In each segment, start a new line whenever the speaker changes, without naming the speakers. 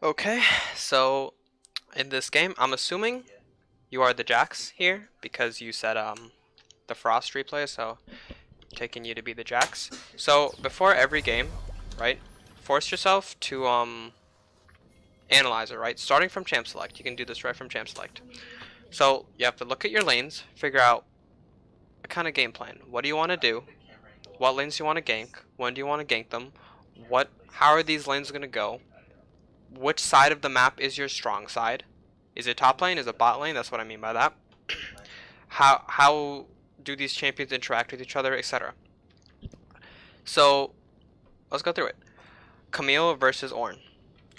Okay, so in this game, I'm assuming you are the Jax here because you said the Frost replay, so taking you to be the Jax. So before every game, right, force yourself to analyze it, right? Starting from champ select, you can do this right from champ select. So you have to look at your lanes, figure out a kind of game plan. What do you want to do? What lanes do you want to gank? When do you want to gank them? How are these lanes going to go? Which side of the map is your strong side? Is it top lane? Is it bot lane? That's what I mean by that. How do these champions interact with each other, etc. So let's go through it. Camille versus Ornn.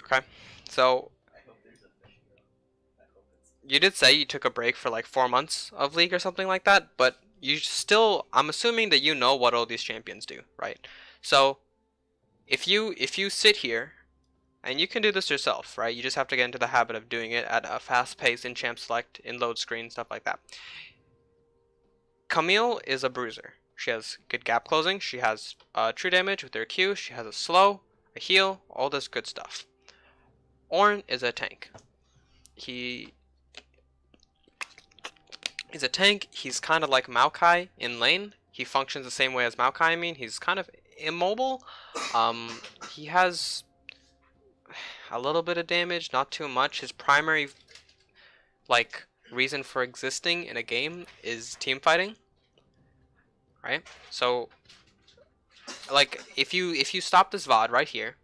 Okay, so you did say you took a break for like 4 months of League or something like that, but you still, I'm assuming that you know what all these champions do, right? So if you sit here, and you can do this yourself, right? You just have to get into the habit of doing it at a fast pace in champ select, in load screen, stuff like that. Camille is a bruiser. She has good gap closing. She has true damage with her Q. She has a slow, a heal, all this good stuff. Ornn is a tank. He's a tank. He's kind of like Maokai in lane. He functions the same way as Maokai. I mean, he's kind of immobile. He has a little bit of damage, not too much. His primary reason for existing in a game is team fighting, right? So if you stop this VOD right here,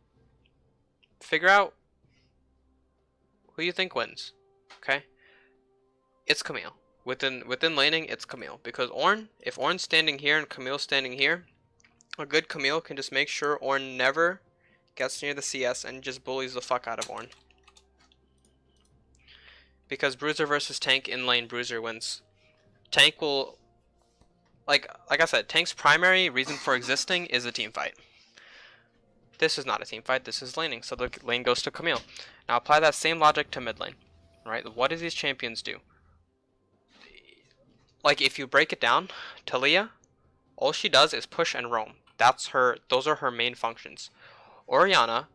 figure out who you think wins. Okay, it's Camille. Within laning, it's Camille, because Ornn, if Ornn's standing here and Camille's standing here, a good Camille can just make sure Ornn never gets near the CS and just bullies the fuck out of Ornn. Because bruiser versus tank in lane, bruiser wins. Tank will, like I said, tank's primary reason for existing is a team fight. This is not a team fight, this is laning, so the lane goes to Camille. Now apply that same logic to mid lane, right? What do these champions do? Like, if you break it down, Talia, all she does is push and roam. Those are her main functions. Orianna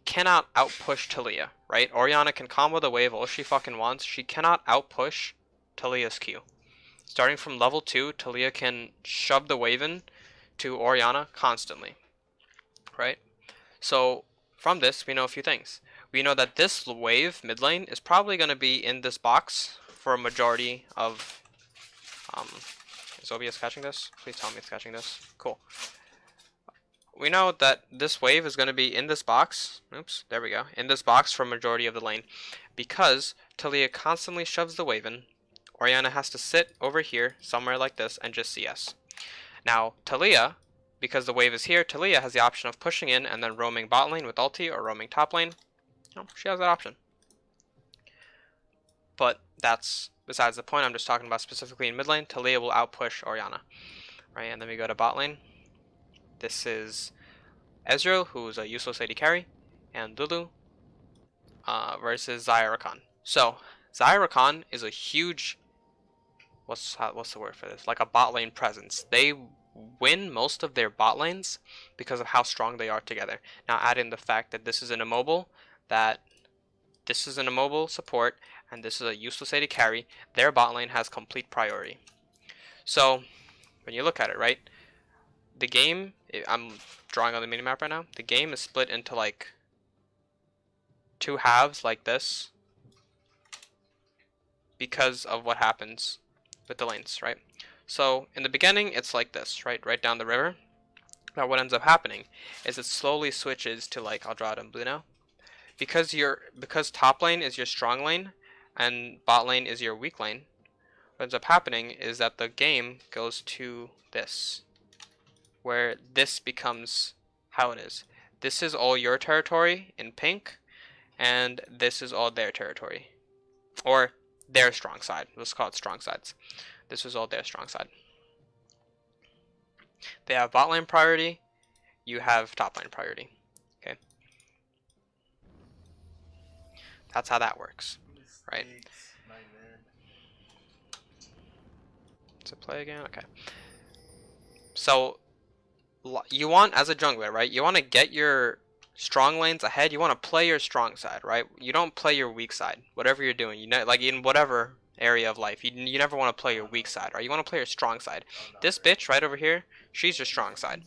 cannot outpush Talia, right? Orianna can combo the wave all she fucking wants. She cannot outpush Talia's Q. Starting from level 2, Talia can shove the wave in to Orianna constantly, right? So from this, we know a few things. We know that this wave, mid lane, is probably going to be in this box for a majority of... is OBS catching this? Please tell me it's catching this. Cool. We know that this wave is going to be in this box. Oops, there we go. In this box for a majority of the lane. Because Talia constantly shoves the wave in, Orianna has to sit over here, somewhere like this, and just CS. Now, Talia, because the wave is here, Talia has the option of pushing in and then roaming bot lane with ulti or roaming top lane. No, she has that option. But that's besides the point. I'm just talking about specifically in mid lane. Talia will outpush Orianna. Right, and then we go to bot lane. This is Ezreal, who's a useless AD carry, and Lulu versus Xayah Rakan. So Xayah Rakan is a huge, what's the word for this? Like a bot lane presence. They win most of their bot lanes because of how strong they are together. Now add in the fact that this is an immobile, support, and this is a useless AD carry. Their bot lane has complete priority. So when you look at it, right, the game, I'm drawing on the minimap right now, the game is split into like 2 halves like this because of what happens with the lanes, right? So in the beginning, it's like this, right down the river. Now what ends up happening is it slowly switches to, like, I'll draw it in blue now. Because top lane is your strong lane and bot lane is your weak lane, what ends up happening is that the game goes to this, where this becomes how it is. This is all your territory in pink, and this is all their territory. Or their strong side. Let's call it strong sides. This is all their strong side. They have bot lane priority, you have top lane priority. Okay? That's how that works. Right? To play again? Okay. So you want, as a jungler, right, you want to get your strong lanes ahead, you want to play your strong side, right? You don't play your weak side. Whatever you're doing, you know, like in whatever area of life, you never want to play your weak side, right? You want to play your strong side. This bitch right over here, she's your strong side,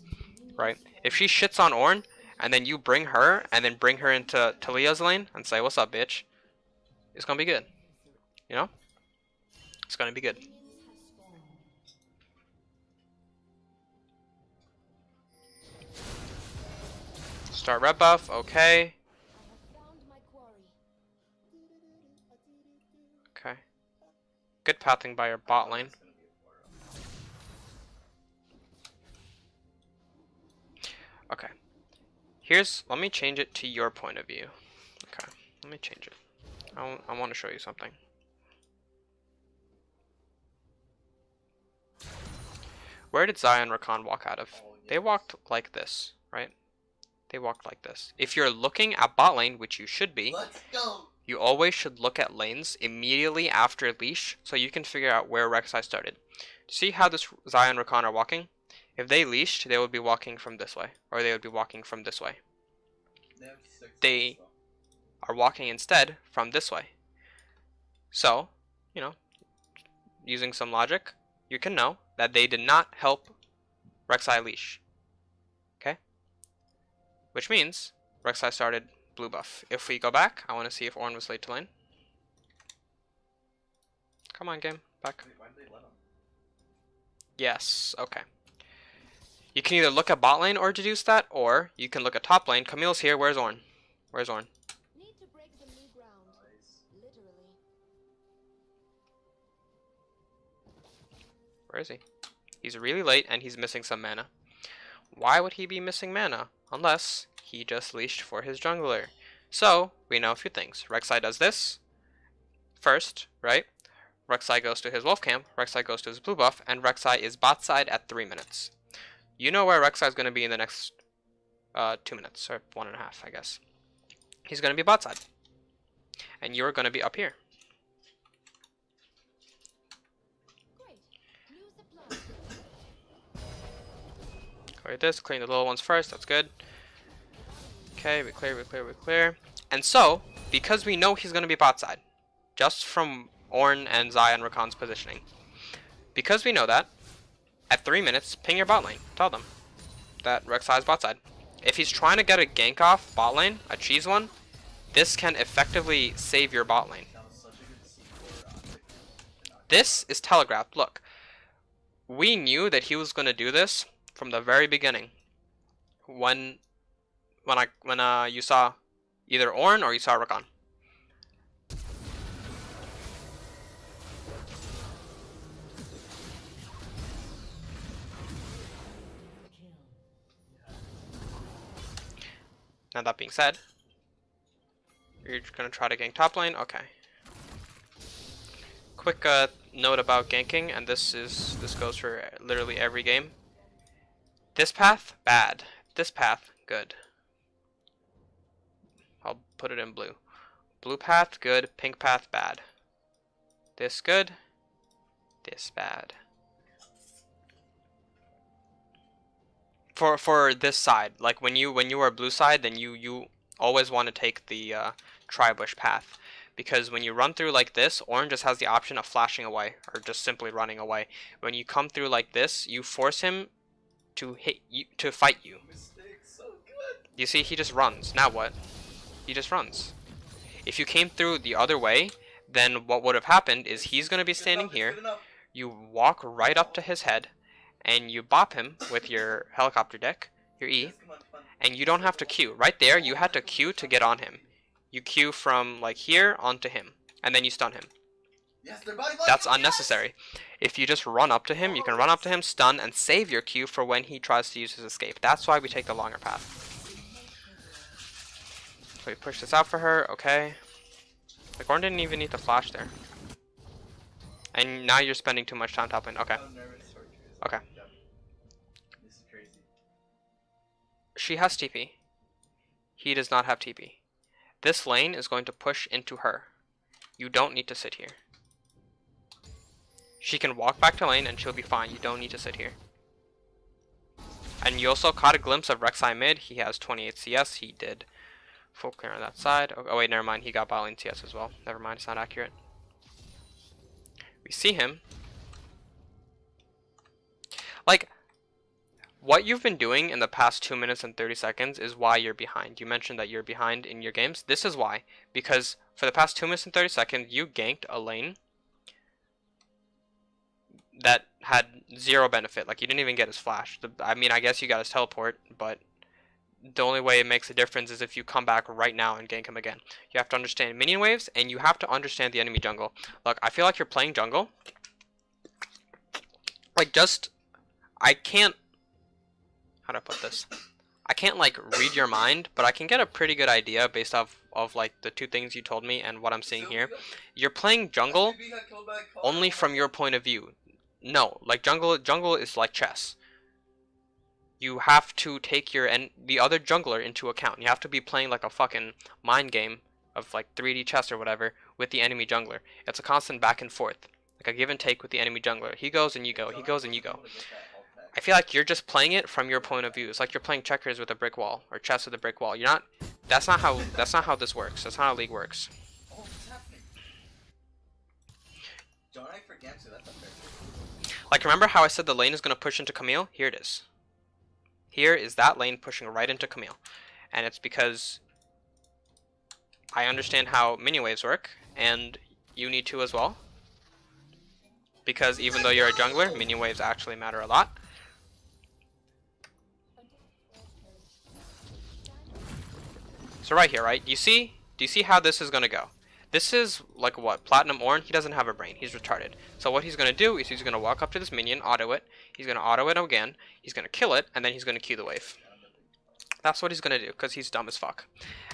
right? If she shits on Ornn, and then you bring her, and then bring her into Talia's lane, and say, what's up, bitch? It's gonna be good. You know? It's gonna be good. Start red buff, okay. Okay. Good pathing by your bot lane. Okay. Let me change it to your point of view. Okay, let me change it. I want to show you something. Where did Xayah and Rakan walk out of? They walked like this, right? They walked like this. If you're looking at bot lane, which you should be, you always should look at lanes immediately after leash so you can figure out where Rek'Sai started. See how this Xayah and Rakan are walking? If they leashed, they would be walking from this way, or they would be walking from this way. They are walking instead from this way. So, you know, using some logic, you can know that they did not help Rek'Sai leash. Okay? Which means Rek'Sai started blue buff. If we go back, I want to see if Ornn was late to lane. Come on, game. Back.
Why did they let him?
Yes, okay. You can either look at bot lane or deduce that, or you can look at top lane. Camille's here. Where's Ornn? Where's Ornn?
Need to break the new ground. Literally.
Where is he? He's really late and he's missing some mana. Why would he be missing mana? Unless he just leashed for his jungler. So, we know a few things. Rek'Sai does this first, right? Rek'Sai goes to his wolf camp, Rek'Sai goes to his blue buff, and Rek'Sai is bot side at 3 minutes. You know where Rek'Sai is going to be in the next 2 minutes, or 1.5, I guess. He's going to be bot side. And you're going to be up here.
Great. Use the plan.
Clear this, clean the little ones first, that's good. Okay, we clear. And so, because we know he's going to be bot side, just from Ornn and Xayah and Rakan's positioning, because we know that, at 3 minutes, ping your bot lane. Tell them that Rek'Sai is bot side. If he's trying to get a gank off bot lane, a cheese one, this can effectively save your bot lane. This is telegraphed. Look, we knew that he was going to do this from the very beginning. When you saw either Ornn or you saw Rakan. Now that being said, you're gonna try to gank top lane. Okay. Quick note about ganking, and this goes for literally every game. This path, bad. This path, good. I'll put it in blue. Blue path, good. Pink path, bad. This good. This bad. For this side, like when you are blue side, then you always want to take the tri-bush path, because when you run through like this, Ornn just has the option of flashing away or just simply running away. When you come through like this, you force him to fight you.
So good.
You see, he just runs. Now what? He just runs. If you came through the other way, then what would have happened is he's going to be standing here. You walk right up to his head, and you bop him with your helicopter deck, your E, and you don't have to Q. Right there, you had to Q to get on him. You Q from like here onto him, and then you stun him.
Yes, their body
That's unnecessary. If you just run up to him, you can run up to him, stun, and save your Q for when he tries to use his escape. That's why we take the longer path. So we push this out for her, okay. Like, Ornn didn't even need to flash there. And now you're spending too much time top lane, okay. Okay.
This is crazy.
She has TP. He does not have TP. This lane is going to push into her. You don't need to sit here. She can walk back to lane and she'll be fine. You don't need to sit here. And you also caught a glimpse of Rek'Sai mid. He has 28 CS. He did full clear on that side. Oh wait, never mind. He got bot lane CS as well. Never mind. It's not accurate. We see him. Like, what you've been doing in the past 2 minutes and 30 seconds is why you're behind. You mentioned that you're behind in your games. This is why. Because for the past 2 minutes and 30 seconds, you ganked a lane that had zero benefit. Like, you didn't even get his flash. I mean, I guess you got his teleport, but the only way it makes a difference is if you come back right now and gank him again. You have to understand minion waves, and you have to understand the enemy jungle. Look, I feel like you're playing jungle. Like, just... I can't... How do I put this? I can't, like, read your mind, but I can get a pretty good idea based off of, like, the two things you told me and what I'm seeing here. You're playing jungle only from your point of view. No, like, jungle is like chess. You have to take the other jungler into account. You have to be playing like a fucking mind game of, like, 3D chess or whatever with the enemy jungler. It's a constant back and forth. Like a give and take with the enemy jungler. He goes and you go. He goes and you go. I feel like you're just playing it from your point of view. It's like you're playing checkers with a brick wall or chess with a brick wall. You're not. That's not how this works. That's not how League works.
Oh, what's happening? Don't I forget to? That's unfair.
Like, remember how I said the lane is gonna push into Camille? Here it is. Here is that lane pushing right into Camille, and it's because I understand how minion waves work, and you need to as well. Because even though you're a jungler, minion waves actually matter a lot. So right here, right? Do you see how this is gonna go? This is like what? Platinum Ornn, he doesn't have a brain. He's retarded. So what he's gonna do is he's gonna walk up to this minion, auto it. He's gonna auto it again. He's gonna kill it, and then he's gonna Q the wave. That's what he's gonna do, because he's dumb as fuck.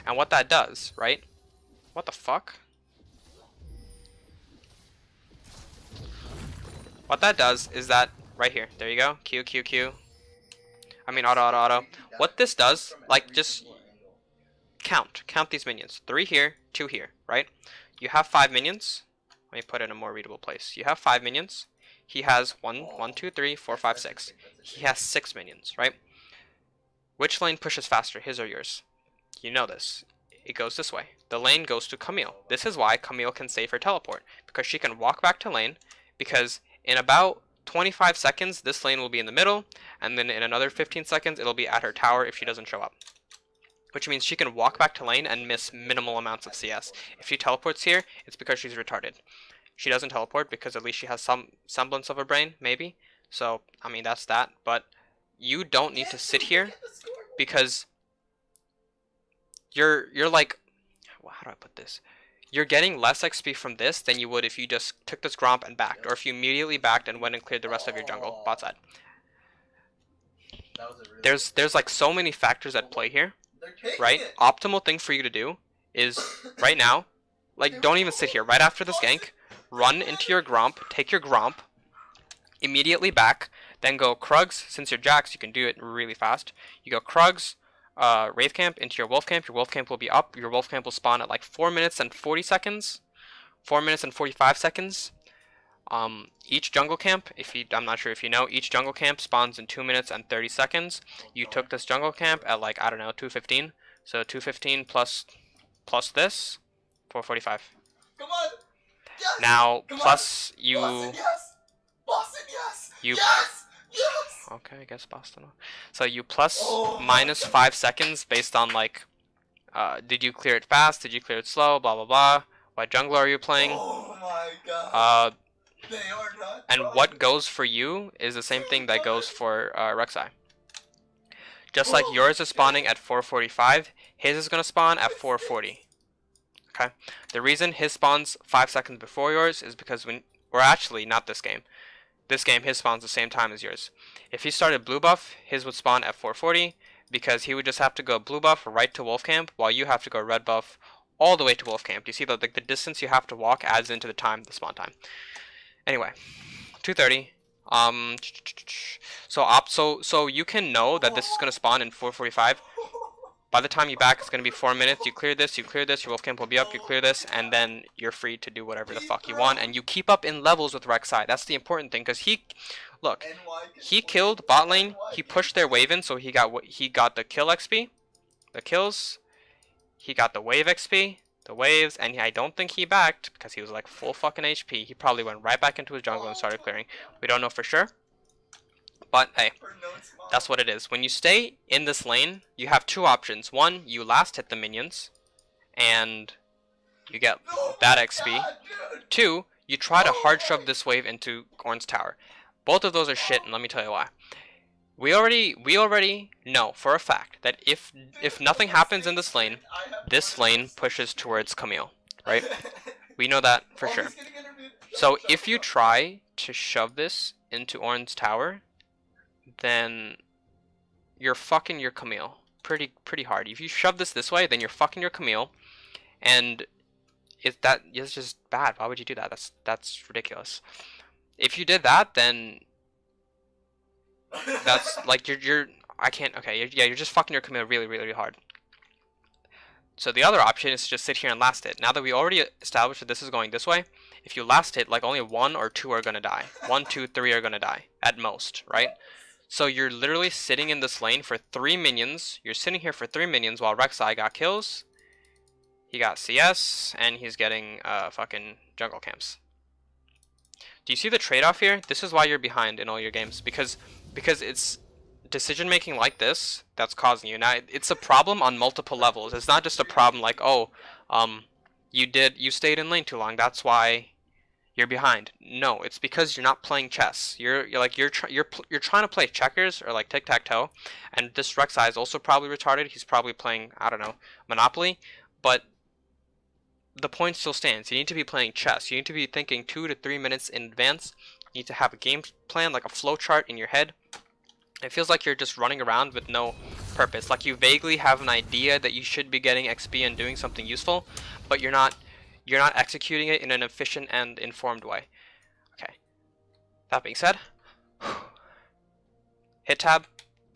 And what that does, right? What the fuck? What that does is that, right here, there you go, Q, Q, Q. I mean auto, auto, auto. What this does, like, just count these minions. 3 here, 2 here, right? You have 5 minions. Let me put it in a more readable place. You have 5 minions. He has 1, 2, 3, 4, 5, 6. He has 6 minions, right? Which lane pushes faster, his or yours? You know this. It goes this way. The lane goes to Camille. This is why Camille can save her teleport, because she can walk back to lane, because in about 25 seconds, this lane will be in the middle, and then in another 15 seconds, it'll be at her tower if she doesn't show up. Which means she can walk back to lane and miss minimal amounts of CS. If she teleports here, it's because she's retarded. She doesn't teleport because at least she has some semblance of a brain, maybe. So, I mean, that's that. But you don't need to sit here because you're like, how do I put this? You're getting less XP from this than you would if you just took this Gromp and backed, or if you immediately backed and went and cleared the rest of your jungle bot side. There's like so many factors at play here. Right? Optimal thing for you to do is, right now, like, don't even sit here. Right after this gank, run into your Gromp, take your Gromp, immediately back, then go Krugs. Since you're Jax, you can do it really fast. You go Krugs, Wraith Camp into your Wolf Camp. Your Wolf Camp will be up. Your Wolf Camp will spawn at like 4 minutes and 40 seconds. 4 minutes and 45 seconds. Each jungle camp, I'm not sure if you know, each jungle camp spawns in 2 minutes and 30 seconds. You took this jungle camp at like, I don't know, 2:15. So 2:15 plus this, 4:45.
Come on! Yes!
Now,
Come
plus
on!
you...
Boston, yes! Boston, yes!
You...
Yes! Yes!
Okay, I guess Boston. So you plus minus 5 seconds based on like, did you clear it fast? Did you clear it slow? Blah, blah, blah. What jungler are you playing?
Oh my god. They are not
And what goes for you is the same thing that goes for Rek'Sai. Just like yours is spawning at 4:45, his is going to spawn at 4:40. Okay? The reason his spawns 5 seconds before yours is because or actually, not this game. This game, his spawns the same time as yours. If he started blue buff, his would spawn at 4:40, because he would just have to go blue buff right to wolf camp, while you have to go red buff all the way to wolf camp. You see the distance you have to walk adds into the spawn time. Anyway, 2:30. So you can know that this is gonna spawn in 4:45. By the time you back, it's gonna be 4 minutes. You clear this, your wolf camp will be up. You clear this, and then you're free to do whatever the fuck you want. And you keep up in levels with Rek'Sai. That's the important thing, because Look,
NY
he killed bot lane. He pushed their wave in, so he got the kill XP, the kills. He got the wave XP, the waves, and I don't think he backed because he was like full fucking HP. He probably went right back into his jungle and started clearing. We don't know for sure, but hey, that's what it is. When you stay in this lane, you have two options. One, you last hit the minions, and you get that XP. Two, you try to hard shove this wave into Ornn's tower. Both of those are shit, and let me tell you why. We already know for a fact that if nothing happens in this lane pushes towards Camille, right? We know that for sure. So if you try to shove this into Ornn's tower, then you're fucking your Camille pretty hard. If you shove this way, then you're fucking your Camille, and that is just bad. Why would you do that? That's ridiculous. If you did that, then that's like you're I can't. Okay, you're just fucking your Camille really hard. So the other option is to just sit here and last hit. Now that we already established that this is going this way, if you last hit, like only 1 or 2 are gonna die. 1, 2, 3 are gonna die at most, right? So you're literally sitting in this lane for 3 minions. You're sitting here for 3 minions while Rek'Sai got kills. He got CS, and he's getting fucking jungle camps. Do you see the trade-off here? This is why you're behind in all your games, because it's decision making like this that's causing you. Now it's a problem on multiple levels. It's not just a problem like, oh, you stayed in lane too long, that's why you're behind. No, it's because you're not playing chess. You're trying to play checkers or like tic-tac-toe, and this Rek'Sai is also probably retarded. He's probably playing, I don't know, Monopoly, but the point still stands. You need to be playing chess. You need to be thinking 2 to 3 minutes in advance. You need to have a game plan, like a flow chart in your head. It feels like you're just running around with no purpose. Like you vaguely have an idea that you should be getting XP and doing something useful, but you're not executing it in an efficient and informed way. Okay. That being said, hit tab.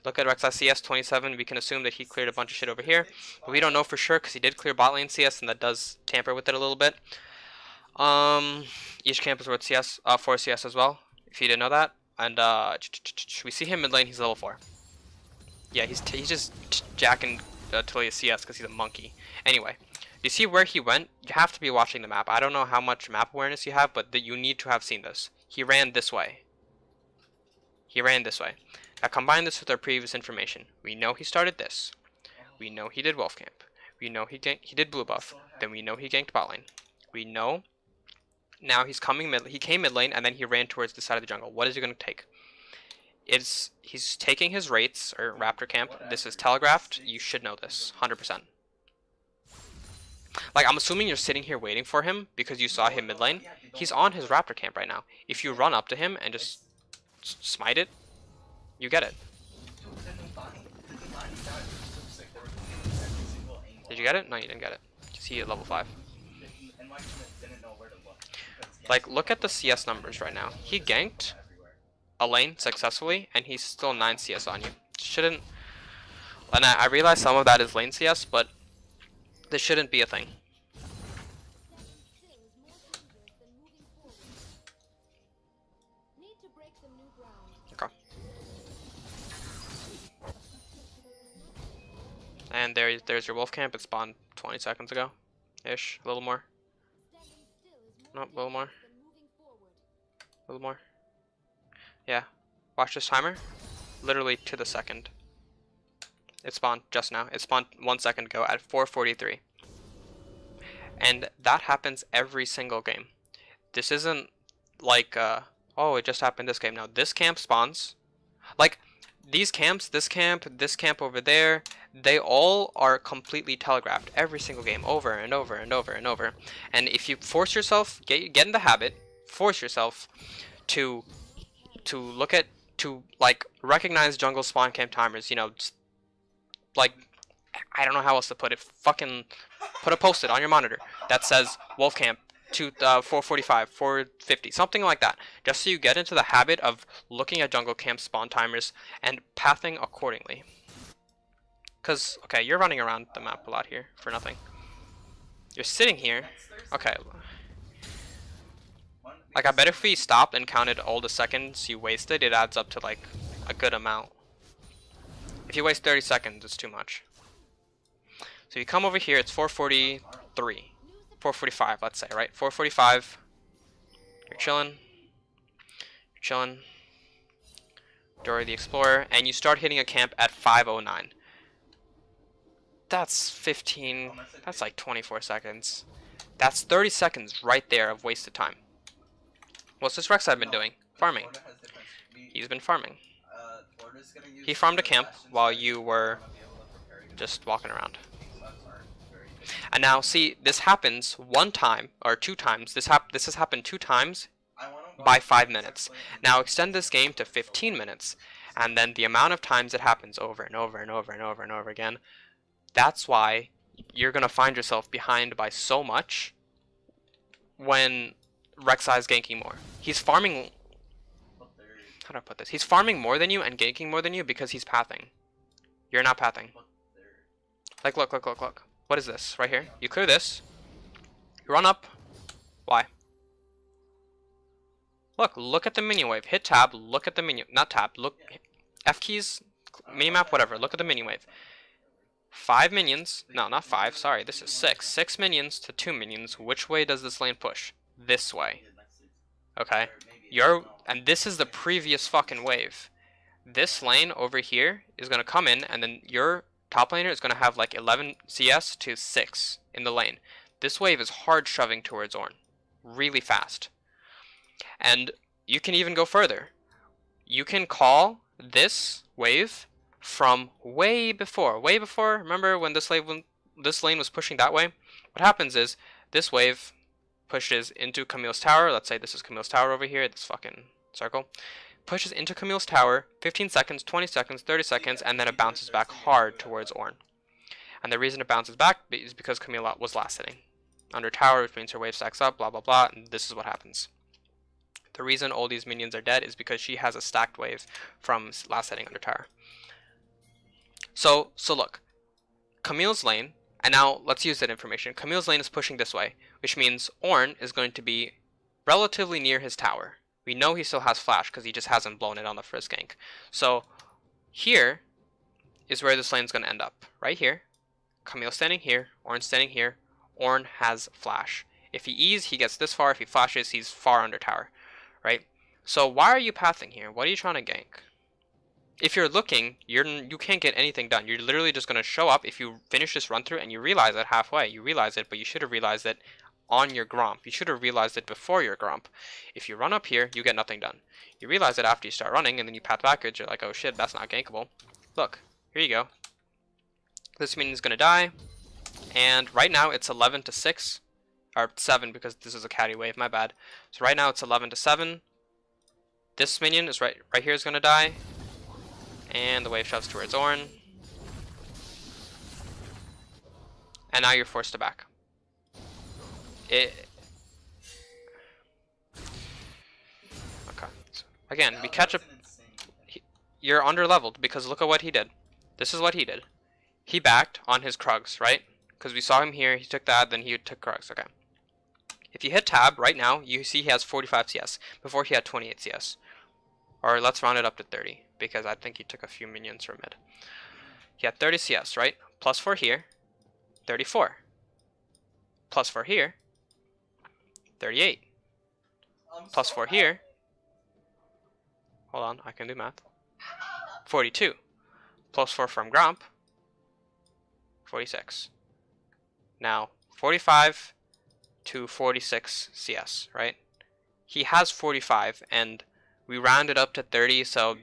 Look at Rek'Sai CS 27. We can assume that he cleared a bunch of shit over here, but we don't know for sure because he did clear bot lane CS, and that does tamper with it a little bit. Each camp is worth CS, 4 CS as well, if you didn't know that. And we see him mid lane. He's level 4. Yeah, he's just jacking Talia's CS because he's a monkey. Anyway, you see where he went? You have to be watching the map. I don't know how much map awareness you have, but you need to have seen this. He ran this way. Now combine this with our previous information. We know he started this. We know he did Wolf Camp. We know he did blue buff. Then we know he ganked bot lane. We know now he's coming mid. He came mid lane and then he ran towards the side of the jungle. What is he going to take? He's taking his rates or Raptor Camp. This is telegraphed. You should know this 100%. Like, I'm assuming you're sitting here waiting for him because you saw him mid lane. He's on his Raptor Camp right now. If you run up to him and just smite it, you get it. Did you get it? No, you didn't get it. You see at level 5. Like, look at the CS numbers right now. He ganked a lane successfully, and he's still 9 CS on you. Shouldn't... And I realize some of that is lane CS, but this shouldn't be a thing. Okay. And there's your wolf camp. It spawned 20 seconds ago, ish. A little more. Nope, a little more. A little more. Yeah. Watch this timer. Literally to the second. It spawned just now. It spawned 1 second ago at 4:43. And that happens every single game. This isn't like, oh, it just happened this game. Now, this camp spawns. Like, these camps, this camp over there, they all are completely telegraphed every single game, over and over and over and over. And if you force yourself, get in the habit, force yourself to look at, to like recognize jungle spawn camp timers, you know, like, I don't know how else to put it, fucking put a post-it on your monitor that says wolf camp 445, 450, something like that, just so you get into the habit of looking at jungle camp spawn timers and pathing accordingly. Because, okay, you're running around the map a lot here for nothing. You're sitting here. Okay. Like, I bet if we stopped and counted all the seconds you wasted, it adds up to, like, a good amount. If you waste 30 seconds, it's too much. So you come over here, it's 4:43. 4:45, let's say, right? 4:45. You're chilling. You're chilling. Dora the Explorer. And you start hitting a camp at 5:09. That's 15. That's like 24 seconds. That's 30 seconds right there of wasted time. What's this Rek'Sai been doing? Farming. He's been farming. He farmed a camp while you were just walking around. And now, see, this happens one time, or two times. This has happened 2 times by 5 minutes. Now extend this game to 15 minutes. And then the amount of times it happens over and over and over and over and over again. That's why you're going to find yourself behind by so much when Rek'Sai is ganking more. He's farming... How do I put this? He's farming more than you and ganking more than you because he's pathing. You're not pathing. Like, look. What is this? Right here. You clear this. You run up. Why? Look at the minion wave. Hit tab. Look at the minion. Not tab. Look. F keys. Minimap. Whatever. Look at the minion wave. 5 minions. No, not 5. Sorry. This is 6. 6 minions to 2 minions. Which way does this lane push? This way. Okay. And this is the previous fucking wave. This lane over here is going to come in, and then your top laner is going to have like 11 CS to 6 in the lane. This wave is hard shoving towards Ornn. Really fast. And you can even go further. You can call this wave from way before. Remember when this lane was pushing that way? What happens is this wave pushes into Camille's tower. Let's say this is Camille's tower over here, this fucking circle. Pushes into Camille's tower, 15 seconds, 20 seconds, 30 seconds, and then it bounces back hard towards Ornn. And the reason it bounces back is because Camille was last hitting under tower, which means her wave stacks up, blah, blah, blah, and this is what happens. The reason all these minions are dead is because she has a stacked wave from last hitting under tower. So look, Camille's lane, and now let's use that information. Camille's lane is pushing this way, which means Ornn is going to be relatively near his tower. We know he still has flash because he just hasn't blown it on the first gank. So here is where this lane is going to end up. Right here. Camille standing here. Ornn standing here. Ornn has flash. If he E's, he gets this far. If he flashes, he's far under tower. Right? So why are you pathing here? What are you trying to gank? If you're looking, you can't get anything done. You're literally just going to show up if you finish this run through and you realize it halfway. You realize it, but you should have realized it on your Gromp. You should have realized it before your Gromp. If you run up here, you get nothing done. You realize it after you start running, and then you path backwards. You're like, oh shit, that's not gankable. Look, here you go. This minion is going to die. And right now, it's 11 to 6. Or 7, because this is a caddy wave, my bad. So right now, it's 11 to 7. This minion is right here is going to die. And the wave shoves towards Ornn. And now you're forced to back. Okay. So again, we catch up. You're under leveled because look at what he did. This is what he did. He backed on his Krugs, right? Because we saw him here. He took that, then he took Krugs. Okay. If you hit tab right now, you see he has 45 CS. Before he had 28 CS. Or let's round it up to 30 because I think he took a few minions from mid. He had 30 CS, right? Plus 4 here, 34. Plus 4 here, 38. Plus 4 here. Hold on, I can do math. 42. Plus 4 from Gromp. 46. Now, 45 to 46 CS, right? He has 45, and we rounded up to 30, so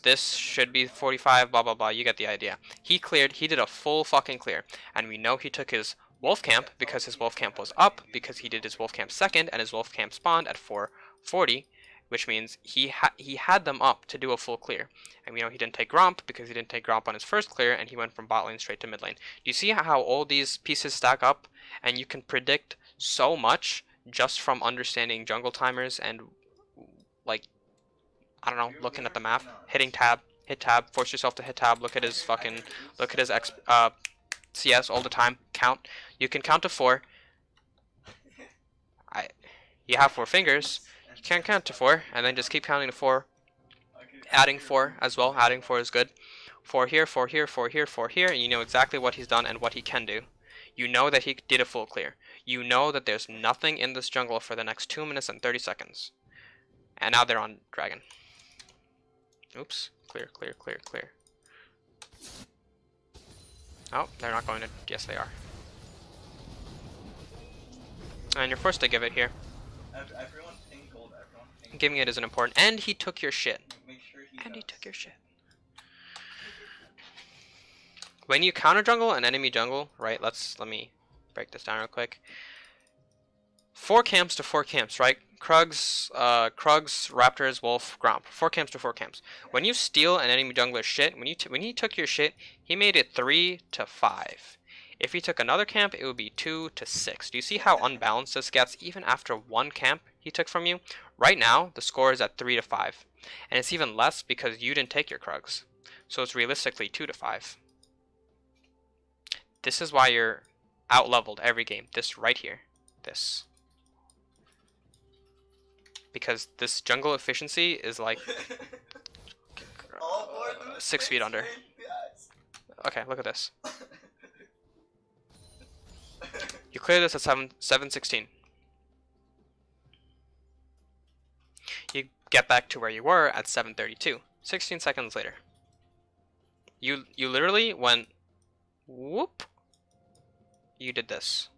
this should be 45, blah, blah, blah. You get the idea. He cleared. He did a full fucking clear. And we know he took his wolf camp because his wolf camp was up, because he did his wolf camp second, and his wolf camp spawned at 440, which means he had them up to do a full clear. And we know he didn't take Gromp because he didn't take Gromp on his first clear, and he went from bot lane straight to mid lane. Do you see how all these pieces stack up? And you can predict so much just from understanding jungle timers and, like, I don't know, looking at the map, hitting tab, hit tab, force yourself to hit tab, look at his CS all the time, count. You can count to 4. You have 4 fingers. You can't count to 4, and then just keep counting to 4. Adding 4 as well. Adding 4 is good. 4 here, 4 here, 4 here, 4 here, and you know exactly what he's done and what he can do. You know that he did a full clear. You know that there's nothing in this jungle for the next 2 minutes and 30 seconds. And now they're on dragon. Oops. Clear, clear, clear, clear. Oh, they're not going to... Yes, they are. And you're forced to give it here.
Everyone ping gold, everyone ping.
Giving it isn't important. And he took your shit.
Make sure he
And he
does.
took your shit. When you counter jungle an enemy jungle, right? Let me break this down real quick. 4 camps to 4 camps, right? Krugs, Raptors, Wolf, Gromp. 4 camps to 4 camps. When you steal an enemy jungler's shit, when he took your shit, he made it 3 to 5. If he took another camp, it would be 2 to 6. Do you see how unbalanced this gets even after 1 camp he took from you? Right now, the score is at 3 to 5. And it's even less because you didn't take your Krugs. So it's realistically 2 to 5. This is why you're out-leveled every game. This right here. This. Because this jungle efficiency is like 6 feet under. Okay, look at this. You clear this at 7:16. You get back to where you were at 7:32. 16 seconds later. You literally went whoop. You did this.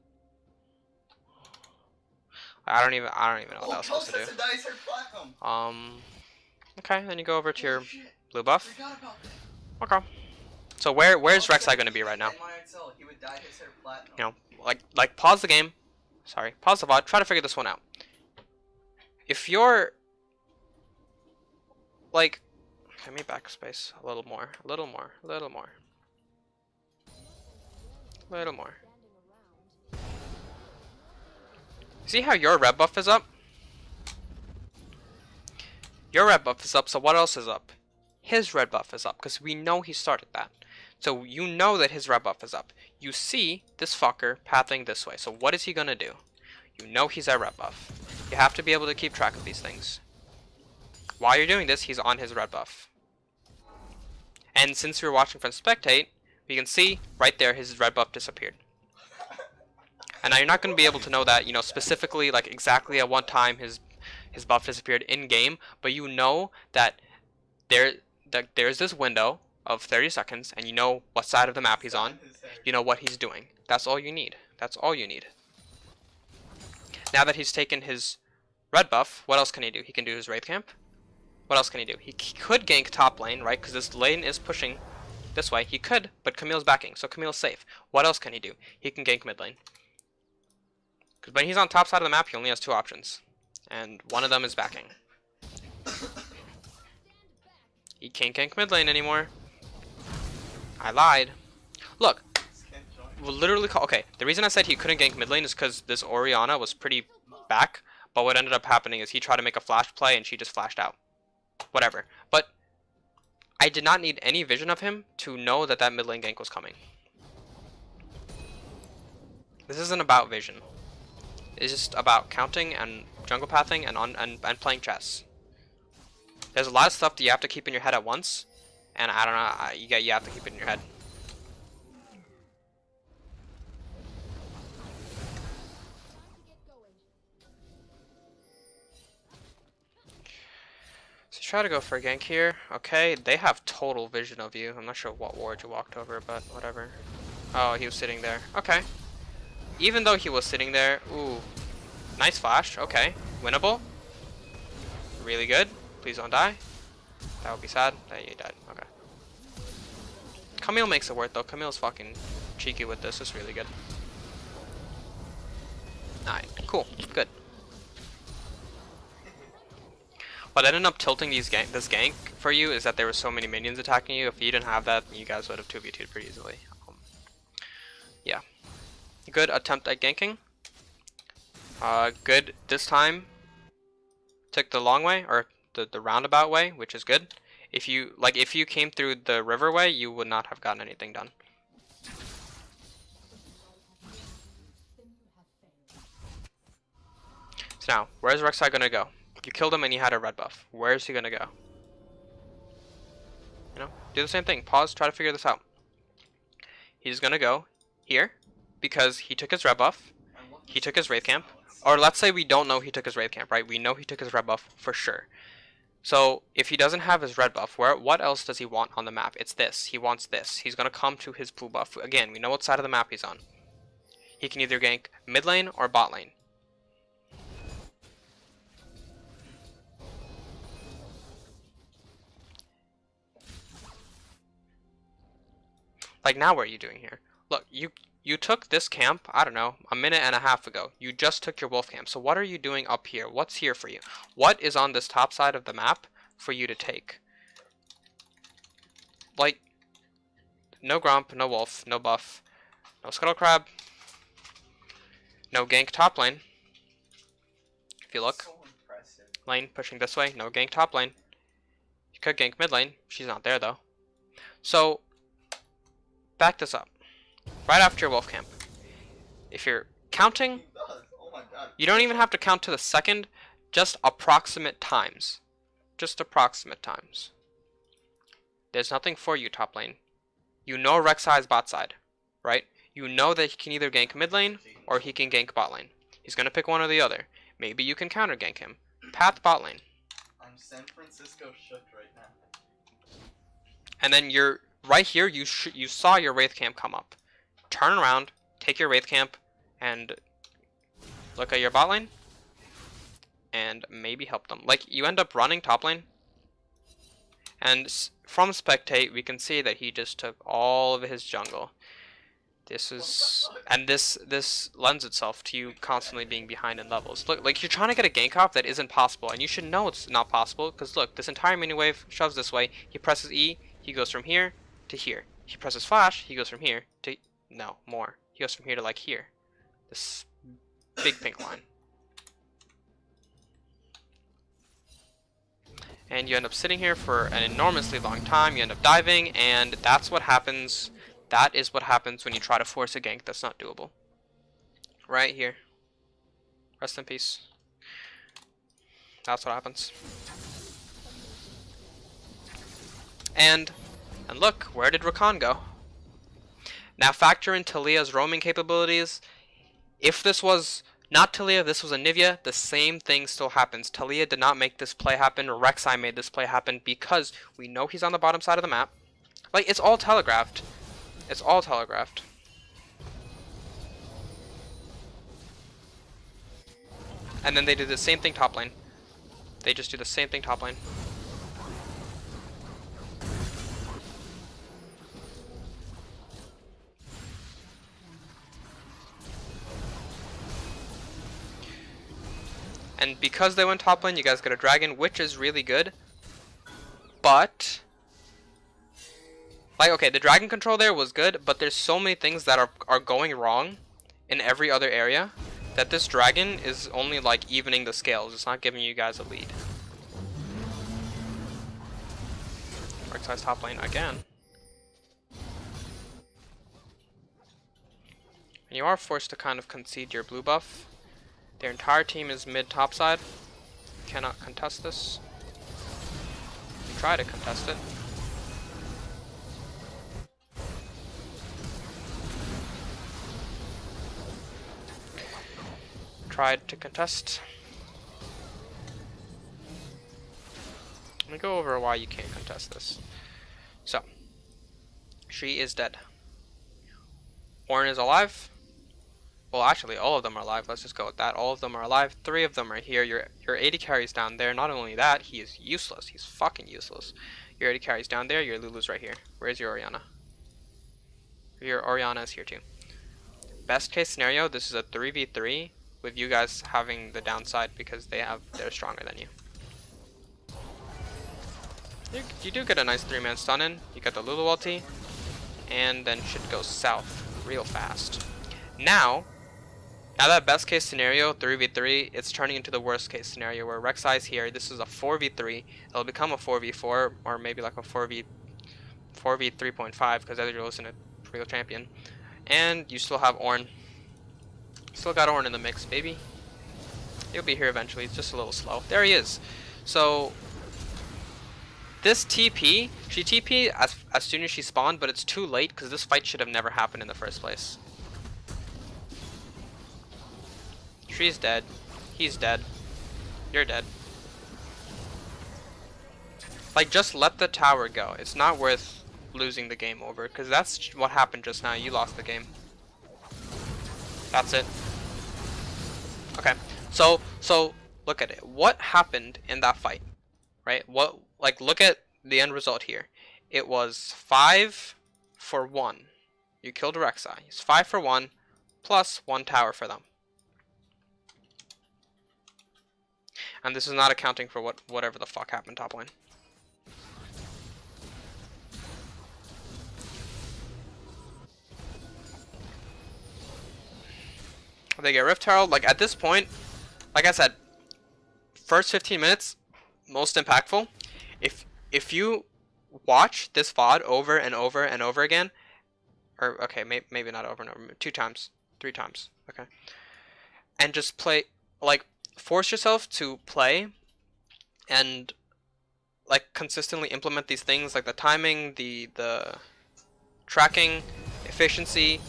I don't even know what that was supposed to do. Okay, then you go over to your blue buff. Okay. So where's Rek'Sai gonna be right now? You know, like pause the game. Sorry, pause the VOD. Try to figure this one out. If you're like, let me backspace a little more, a little more, a little more, a little more. See how your red buff is up? Your red buff is up, so what else is up? His red buff is up, because we know he started that. So you know that his red buff is up. You see this fucker pathing this way, so what is he gonna do? You know he's at red buff. You have to be able to keep track of these things. While you're doing this, he's on his red buff. And since you're watching from spectate, you can see right there his red buff disappeared. And now you're not going to be able to know that, you know, specifically, like exactly at what time his buff disappeared in game, but you know that there's this window of 30 seconds, and you know what side of the map he's on. You know what he's doing. That's all you need. That's all you need. Now that he's taken his red buff, what else can he do? He can do his Wraith Camp. What else can he do? He could gank top lane, right? Because this lane is pushing this way. He could, but Camille's backing, so Camille's safe. What else can he do? He can gank mid lane. Because when he's on top side of the map, he only has 2 options. And one of them is backing. He can't gank mid lane anymore. I lied. Look. We'll literally call... Okay, the reason I said he couldn't gank mid lane is because this Orianna was pretty back. But what ended up happening is he tried to make a flash play and she just flashed out. Whatever. But I did not need any vision of him to know that that mid lane gank was coming. This isn't about vision. It's just about counting and jungle pathing and playing chess. There's a lot of stuff that you have to keep in your head at once, and I don't know, you have to keep it in your head. So try to go for a gank here. Okay, they have total vision of you. I'm not sure what ward you walked over, but whatever. Oh, he was sitting there. Okay. Even though he was sitting there, ooh, nice flash. Okay, winnable. Really good. Please don't die. That would be sad. That you died. Okay. Camille makes it worth though. Camille's fucking cheeky with this. It's really good. Alright, cool, good. What ended up tilting this gank for you is that there were so many minions attacking you. If you didn't have that, you guys would have 2v2'd pretty easily. Yeah. Good attempt at ganking. Good this time. Took the long way, or the roundabout way, which is good. If you came through the river way, you would not have gotten anything done. So now, where's Rek'Sai gonna go? You killed him and he had a red buff. Where is he gonna go? You know, do the same thing. Pause, try to figure this out. He's gonna go here because he took his red buff. He took his Wraith Camp. Or let's say we don't know he took his Wraith Camp, right? We know he took his red buff for sure. So if he doesn't have his red buff, what else does he want on the map? It's this. He wants this. He's gonna come to his blue buff. Again, we know what side of the map he's on. He can either gank mid lane or bot lane. Like, now what are you doing here? Look, you took this camp, I don't know, a minute and a half ago. You just took your wolf camp. So what are you doing up here? What's here for you? What is on this top side of the map for you to take? Like, no Grump, no wolf, no buff, no Scuttle Crab, no gank top lane. If you look,
So impressive.
lane pushing this way, no gank top lane. You could gank mid lane. She's not there though. So back this up. Right after your wolf camp. If you're counting,
He does. Oh my god.
you don't even have to count to the second, just approximate times. Just approximate times. There's nothing for you top lane. You know Rek'Sai's bot side, right? You know that he can either gank mid lane or he can gank bot lane. He's gonna pick one or the other. Maybe you can counter gank him. Path bot lane.
I'm San Francisco shook right now.
And then you're right here, you saw your Wraith Camp come up. Turn around, take your Wraith Camp, and look at your bot lane, and maybe help them. Like, you end up running top lane, and from spectate, we can see that he just took all of his jungle. This is, and this lends itself to you constantly being behind in levels. Look, like, you're trying to get a gank off that isn't possible, and you should know it's not possible, because look, this entire mini wave shoves this way, he presses E, he goes from here to here. He presses flash, he goes from here to, no, more. He goes from here to like here. This big pink line. And you end up sitting here for an enormously long time, you end up diving, and that's what happens. That is what happens when you try to force a gank that's not doable. Right here. Rest in peace. That's what happens. And look, where did Rakan go? Now factor in Talia's roaming capabilities. If this was not Talia, this was a Nivea, the same thing still happens. Talia did not make this play happen. Rek'Sai made this play happen because we know he's on the bottom side of the map. Like, it's all telegraphed. It's all telegraphed. And then they do the same thing top lane. They just do the same thing top lane. And because they went top lane, you guys get a dragon, which is really good. But, like, okay, the dragon control there was good, but there's so many things that are going wrong in every other area that this dragon is only, like, evening the scales. It's not giving you guys a lead. Rek'Sai's top lane again. And you are forced to kind of concede your blue buff. Their entire team is mid top side. Cannot contest this. Try to contest it. Tried to contest. Let me go over why you can't contest this. So, she is dead. Ornn is alive. Well, actually, all of them are alive. Let's just go with that. All of them are alive. 3 of them are here. Your 80 carries down there. Not only that, he is useless. He's fucking useless. Your 80 carries down there. Your Lulu's right here. Where's your Orianna? Your Orianna is here too. Best case scenario, this is a 3v3 with you guys having the downside because they're stronger than you. You do get a nice 3-man stun in. You get the Lulu ulti, and then shit goes south real fast. Now that best case scenario, 3v3, it's turning into the worst case scenario where Rek'Sai's here. This is a 4v3. It'll become a 4v4, or maybe like a 4v3.5 because Ezreal isn't a real champion. And you still have Ornn. Still got Ornn in the mix, baby. He'll be here eventually. It's just a little slow. There he is. So this TP, she TP as soon as she spawned, but it's too late because this fight should have never happened in the first place. She's dead. He's dead. You're dead. Like, just let the tower go. It's not worth losing the game over, because that's what happened just now. You lost the game. That's it. Okay. So look at it. What happened in that fight? Right? Look at the end result here. It was 5 for 1. You killed Rek'Sai. It's 5 for 1 plus 1 tower for them. And this is not accounting for whatever the fuck happened top lane. They get Rift Herald. Like, at this point, like I said, first 15 minutes, most impactful. If you watch this VOD over and over and over again, or okay, maybe not over and over, 2 times, 3 times, okay, and just play, like, force yourself to play and like consistently implement these things, like the timing, the tracking, efficiency,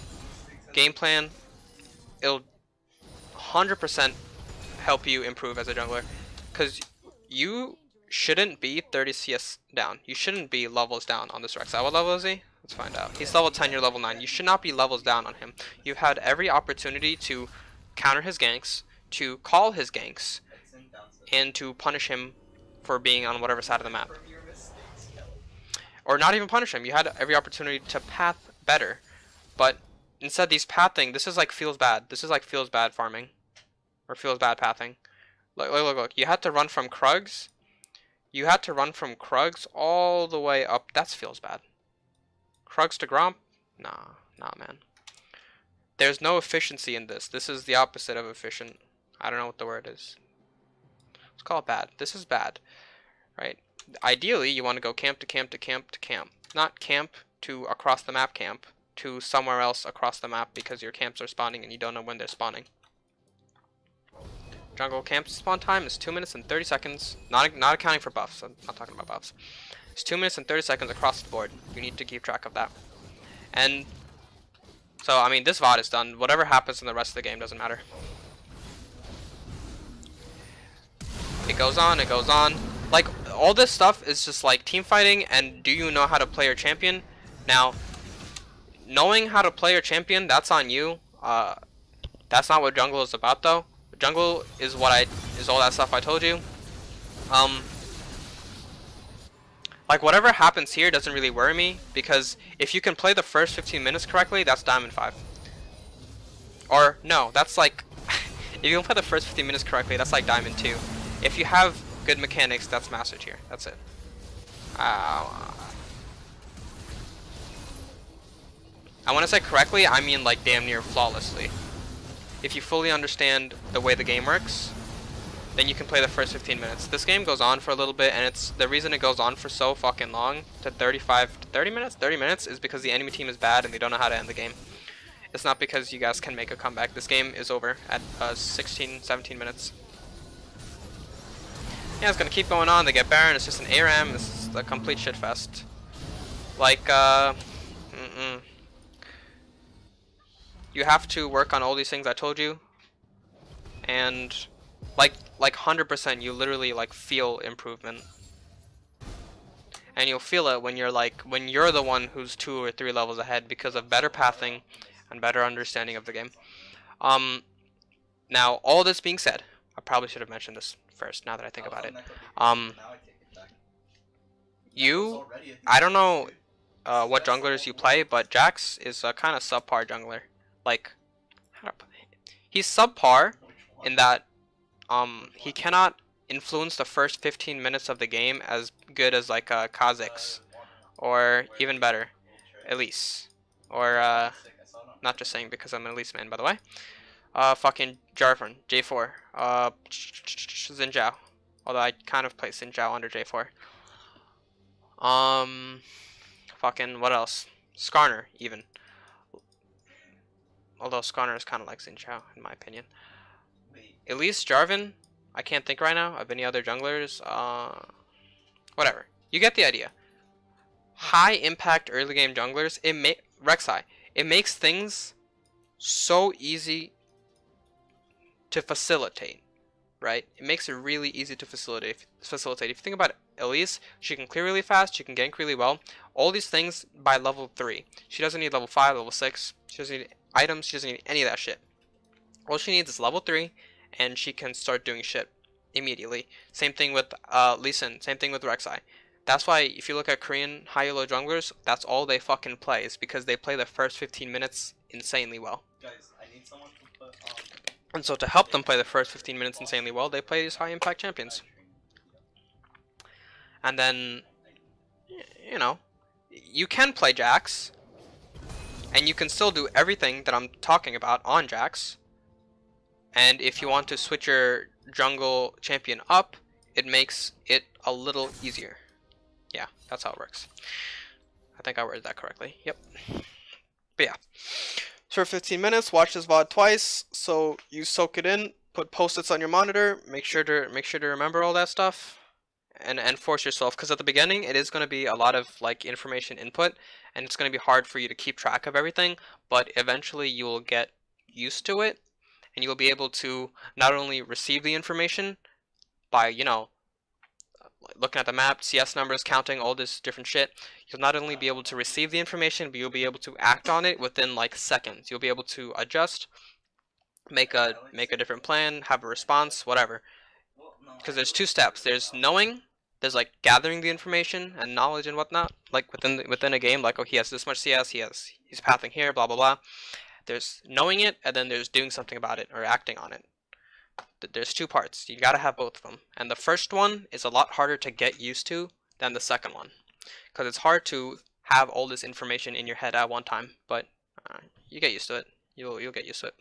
game plan. It'll 100% help you improve as a jungler, because you shouldn't be 30 CS down. You shouldn't be levels down on this Rek'Sai. What level is he? Let's find out. He's level 10, you're level 9. You should not be levels down on him. You've had every opportunity to counter his ganks, to call his ganks, and to punish him for being on whatever side of the map. Or not even punish him. You had every opportunity to path better. But instead, these pathing, this is like feels bad. This is like feels bad farming. Or feels bad pathing. Look. You had to run from Krugs. You had to run from Krugs all the way up. That feels bad. Krugs to Gromp? Nah, man. There's no efficiency in this. This is the opposite of efficient. I don't know what the word is. Let's call it bad. This is bad, right? Ideally, you want to go camp to camp to camp to camp. Not camp to across the map camp to somewhere else across the map because your camps are spawning and you don't know when they're spawning. Jungle camp spawn time is 2 minutes and 30 seconds. Not accounting for buffs. I'm not talking about buffs. It's 2 minutes and 30 seconds across the board. You need to keep track of that. And so, I mean, this VOD is done. Whatever happens in the rest of the game doesn't matter. It goes on, it goes on. Like, all this stuff is just like team fighting and do you know how to play your champion? Now, knowing how to play your champion, that's on you. That's not what jungle is about though. Jungle is all that stuff I told you. Like, whatever happens here doesn't really worry me, because if you can play the first 15 minutes correctly, that's Diamond 5. Or, no, that's like, if you can play the first 15 minutes correctly, that's like Diamond 2. If you have good mechanics, that's Master Tier. That's it. I want to say correctly, I mean like damn near flawlessly. If you fully understand the way the game works, then you can play the first 15 minutes. This game goes on for a little bit, and it's the reason it goes on for so fucking long, to 35 to 30 minutes. 30 minutes is because the enemy team is bad and they don't know how to end the game. It's not because you guys can make a comeback. This game is over at 16, 17 minutes. Yeah, it's gonna keep going on. They get Baron. It's just an ARAM. This is a complete shitfest. Like, you have to work on all these things I told you, and like 100%, you literally like feel improvement, and you'll feel it when you're the one who's 2 or 3 levels ahead because of better pathing and better understanding of the game. Now, all this being said, I probably should have mentioned this first. Now that I think about it, I don't know what junglers you play, but Jax is a kind of subpar jungler. Like, he's subpar in that he cannot influence the first 15 minutes of the game as good as like Kha'Zix, or even better, Elise, or not just saying because I'm an Elise man, by the way. Fucking Jarvan, J4, Xin Zhao, although I kind of place Xin Zhao under J4. Fucking what else? Skarner even. Although Skarner is kind of like Xin Zhao, in my opinion.
Wait.
Elise, Jarvan, I can't think right now of any other junglers. Whatever. You get the idea. High impact early game junglers, Rek'Sai, it makes things so easy to facilitate, right? It makes it really easy to facilitate. If you think about Elise, she can clear really fast, she can gank really well. All these things by level 3. She doesn't need level 5, level 6. She doesn't need items, she doesn't need any of that shit. All she needs is level 3, and she can start doing shit immediately. Same thing with Lee Sin, same thing with Rek'Sai. That's why if you look at Korean high elo junglers, that's all they fucking play, is because they play the first 15 minutes insanely well.
Guys, I need someone to put
And so to help them play the first 15 minutes insanely well, they play these high impact champions. And then, you know, you can play Jax, and you can still do everything that I'm talking about on Jax. And if you want to switch your jungle champion up, it makes it a little easier. Yeah, that's how it works. I think I worded that correctly. Yep. But yeah. So for 15 minutes, watch this VOD twice, so you soak it in, put post-its on your monitor, make sure to remember all that stuff, and force yourself, because at the beginning it is going to be a lot of like information input, and it's going to be hard for you to keep track of everything, but eventually you will get used to it, and you will be able to not only receive the information by, you know, looking at the map, CS numbers, counting, all this different shit. You'll not only be able to receive the information, but you'll be able to act on it within like seconds. You'll be able to adjust, make a different plan, have a response, whatever. Because there's 2 steps. There's knowing, there's like gathering the information and knowledge and whatnot, like within a game, like, oh, he has this much CS, he's pathing here, blah blah blah. There's knowing it, and then there's doing something about it or acting on it. There's 2 parts. You gotta have both of them. And the first one is a lot harder to get used to than the second one, because it's hard to have all this information in your head at one time. But you get used to it. You'll get used to it.